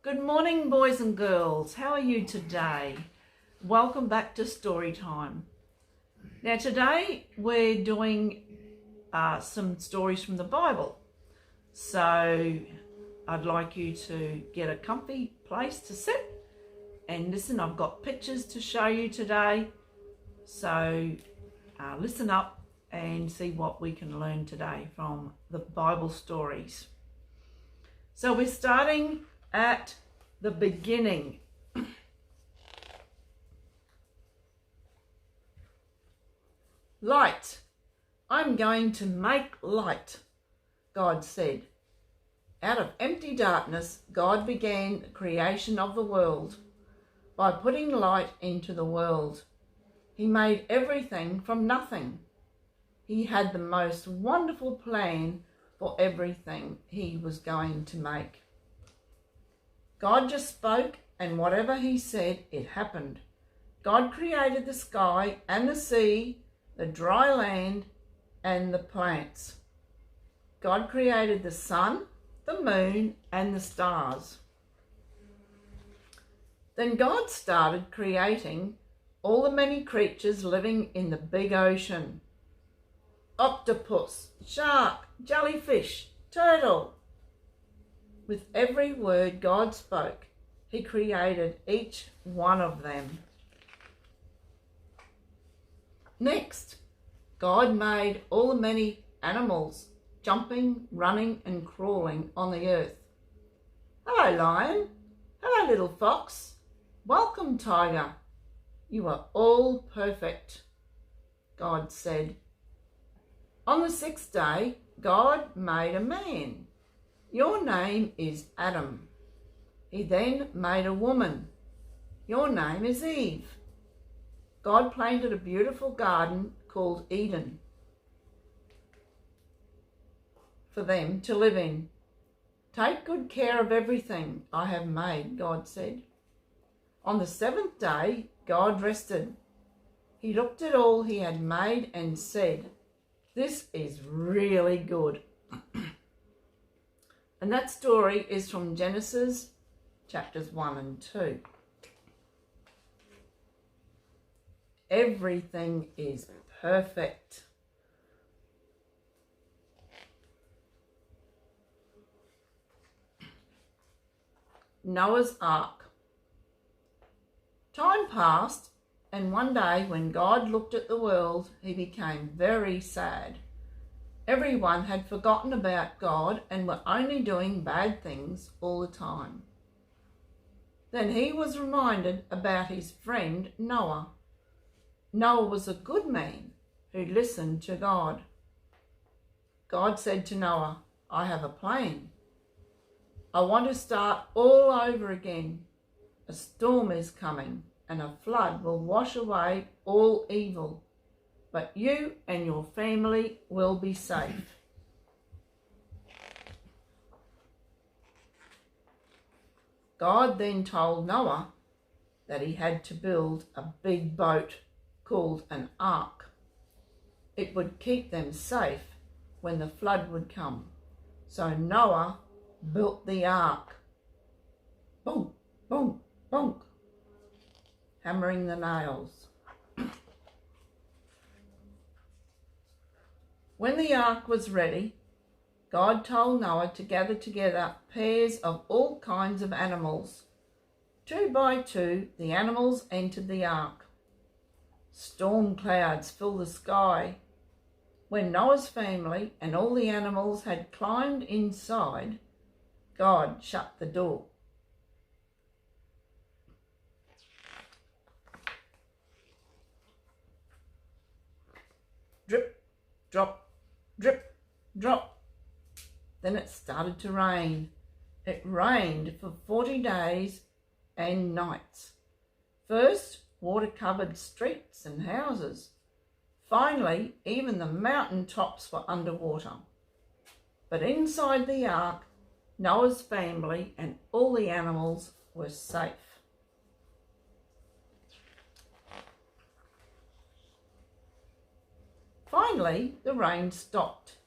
Good morning, boys and girls. How are you today? Welcome back to Storytime. Now today we're doing some stories from the Bible. So I'd like you to get a comfy place to sit and listen. I've got pictures to show you today. So listen up and see what we can learn today from the Bible stories. So we're starting at the beginning. Light. I'm going to make light, God said. Out of empty darkness, God began the creation of the world by putting light into the world. He made everything from nothing. He had the most wonderful plan for everything he was going to make. God just spoke, and whatever he said, it happened. God created the sky and the sea, the dry land, and the plants. God created the sun, the moon, and the stars. Then God started creating all the many creatures living in the big ocean. Octopus, shark, jellyfish, turtle. With every word God spoke, he created each one of them. Next, God made all the many animals jumping, running and crawling on the earth. Hello, lion. Hello, little fox. Welcome, tiger. You are all perfect, God said. On the sixth day, God made a man. Your name is Adam. He then made a woman. Your name is Eve. God planted a beautiful garden called Eden for them to live in. Take good care of everything I have made, God said. On the seventh day, God rested. He looked at all he had made and said, "This is really good." And that story is from Genesis chapters 1 and 2. Everything is perfect. Noah's Ark. Time passed, and one day when God looked at the world, he became very sad. Everyone had forgotten about God and were only doing bad things all the time. Then he was reminded about his friend Noah. Noah was a good man who listened to God. God said to Noah, "I have a plan. I want to start all over again. A storm is coming and a flood will wash away all evil. But you and your family will be safe." God then told Noah that he had to build a big boat called an ark. It would keep them safe when the flood would come. So Noah built the ark. Bonk, bonk, bonk, hammering the nails. When the ark was ready, God told Noah to gather together pairs of all kinds of animals. 2 by 2, the animals entered the ark. Storm clouds filled the sky. When Noah's family and all the animals had climbed inside, God shut the door. Drip, drop, drip, drop. Then it started to rain. It rained for 40 days and nights. First, water covered streets and houses. Finally, even the mountain tops were underwater. But inside the ark, Noah's family and all the animals were safe. Finally, the rain stopped,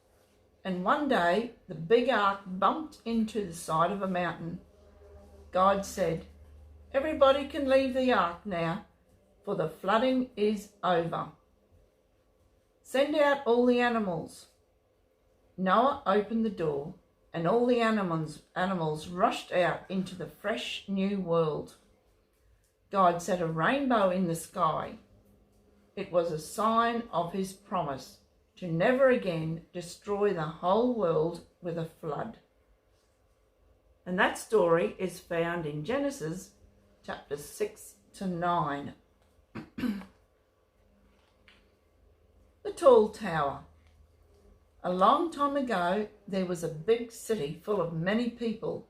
and one day the big ark bumped into the side of a mountain. God said, "Everybody can leave the ark now, for the flooding is over. Send out all the animals." Noah opened the door, and all the animals rushed out into the fresh new world. God set a rainbow in the sky. It was a sign of his promise to never again destroy the whole world with a flood. And that story is found in Genesis chapter 6 to 9. The Tall Tower. A long time ago, there was a big city full of many people.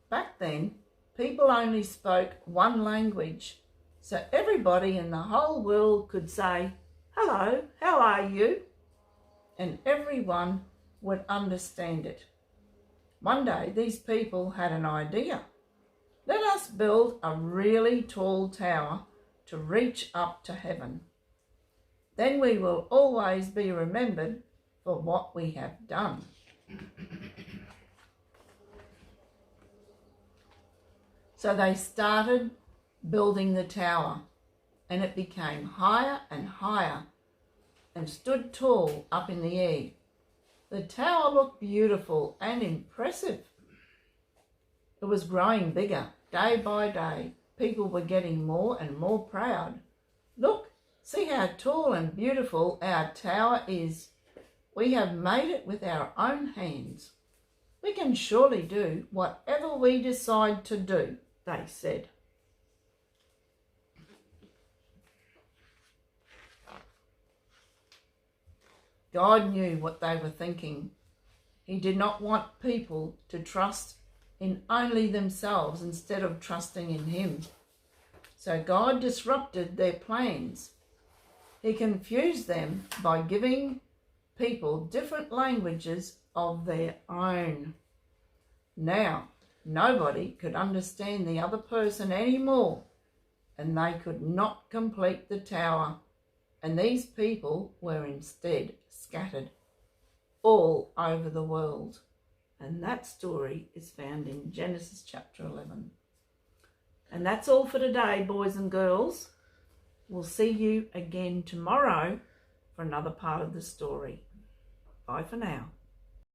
Back then, people only spoke one language, so everybody in the whole world could say, "Hello, how are you?" And everyone would understand it. One day, these people had an idea. Let us build a really tall tower to reach up to heaven. Then we will always be remembered for what we have done. So they started building the tower, and it became higher and higher and stood tall up in the air. The tower looked beautiful and impressive. It was growing bigger day by day. People were getting more and more proud. "Look, see how tall and beautiful our tower is. We have made it with our own hands. We can surely do whatever we decide to do," they said. God knew what they were thinking. He did not want people to trust in only themselves instead of trusting in him. So God disrupted their plans. He confused them by giving people different languages of their own. Now, nobody could understand the other person anymore, and they could not complete the tower. And these people were instead scattered all over the world. And that story is found in Genesis chapter 11. And that's all for today, boys and girls. We'll see you again tomorrow for another part of the story. Bye for now.